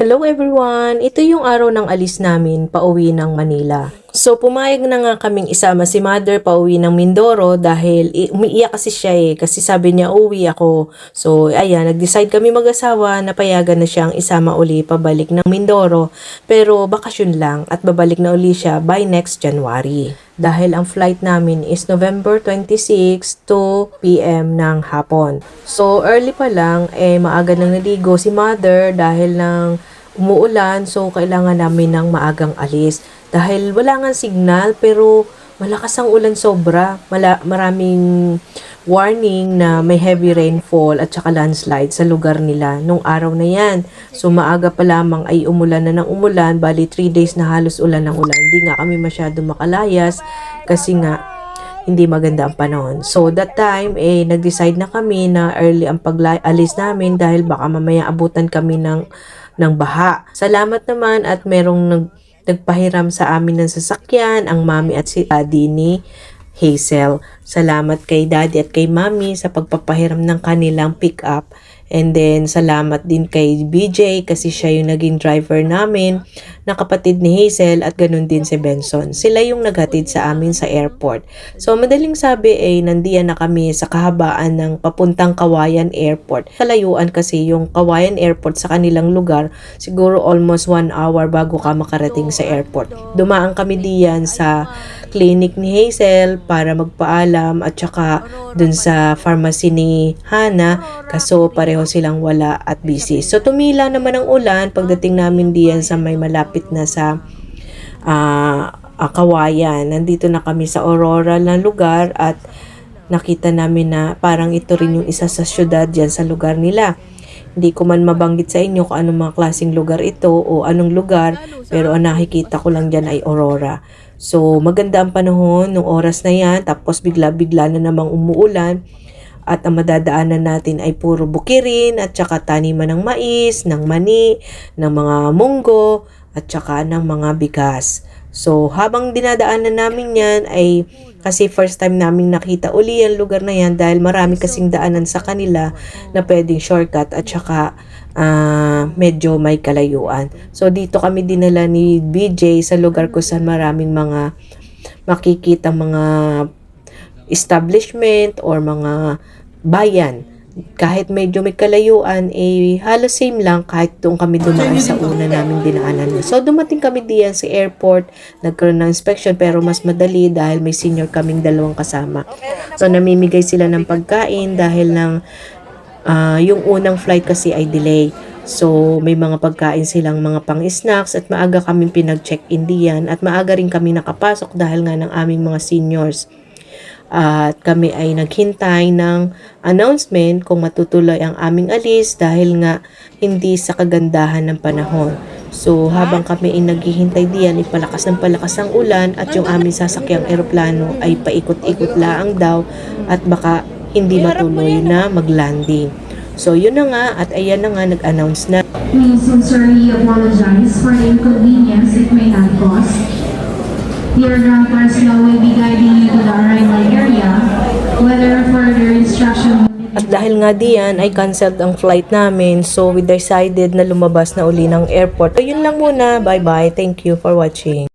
Hello everyone! Ito yung araw ng alis namin pauwi ng Manila. So pumayag na nga kaming isama si Mother pauwi ng Mindoro dahil umiiyak kasi siya kasi sabi niya uwi ako. So ayan, nag-decide kami mag-asawa na payagan na siyang isama uli pabalik ng Mindoro pero bakasyon lang at babalik na uli siya by next January. Dahil ang flight namin is November 26 to PM ng hapon. So early pa lang maaga nang naligo si Mother dahil ng umuulan, so kailangan namin ng maagang alis. Dahil wala nga signal pero malakas ang ulan sobra. Maraming warning na may heavy rainfall at saka landslide sa lugar nila nung araw na yan. So maaga pa lamang ay umulan na ng umulan, bali 3 days na halos ulan ng ulan. Hindi nga kami masyado makalayas kasi nga hindi maganda ang panahon. So that time, nag-decide na kami na early ang pag-alis namin dahil baka mamaya abutan kami ng baha. Salamat naman at merong nagpahiram sa amin ng sasakyan, ang mami at si daddy ni Hazel. Salamat kay daddy at kay mami sa pagpapahiram ng kanilang pick-up. And then, salamat din kay BJ kasi siya yung naging driver namin na kapatid ni Hazel at ganun din si Benson. Sila yung naghatid sa amin sa airport. So, madaling sabi nandiyan na kami sa kahabaan ng papuntang Cauayan Airport. Kalayuan kasi yung Cauayan Airport sa kanilang lugar, siguro almost 1 hour bago ka makarating sa airport. Dumaan kami diyan sa clinic ni Hazel para magpaalam at saka dun sa pharmacy ni Hana kaso pareho silang wala at busy. So tumila naman ang ulan pagdating namin diyan sa may malapit na sa Cauayan. Nandito na kami sa Aurora na lugar at nakita namin na parang ito rin yung isa sa syudad dyan sa lugar nila. Hindi ko man mabanggit sa inyo kung anong mga klaseng lugar ito o anong lugar, pero ang nakikita ko lang dyan ay Aurora. So, maganda ang panahon nung oras na yan, tapos bigla-bigla na namang umuulan at ang madadaanan natin ay puro bukirin at saka taniman ng mais, ng mani, ng mga munggo at saka ng mga bigas. So, habang dinadaanan namin yan ay kasi first time namin nakita uli ang lugar na yan dahil marami kasing daanan sa kanila na pwedeng shortcut at saka medyo may kalayuan. So, dito kami dinala ni BJ sa lugar ko saan maraming mga makikita mga establishment or mga bayan. Kahit medyo may kalayuan, halos same lang kahit doon kami dumaan sa una naming dinaanan. So, dumating kami diyan sa airport, nagkaroon ng inspection pero mas madali dahil may senior kaming dalawang kasama. So, namimigay sila ng pagkain dahil ng yung unang flight kasi ay delay. So, may mga pagkain silang mga pang-snacks at maaga kaming pinag-check-in diyan at maaga rin kami nakapasok dahil nga ng aming mga seniors. At kami ay naghintay ng announcement kung matutuloy ang aming alis dahil nga hindi sa kagandahan ng panahon. So habang kami ay naghihintay diyan, palakas ng palakas ang ulan at yung aming sasakyang eroplano ay paikot-ikot laang daw at baka hindi matuloy na mag-landing. So yun na nga at ayan na nga nag-announce na. We sincerely apologize for the inconvenience it may have caused. Your ground personnel will be guiding you to the arrival area, whether further instruction. At dahil nga diyan ay canceled ang flight namin, so we decided na lumabas na uli ng airport. So yun lang muna, bye bye, thank you for watching.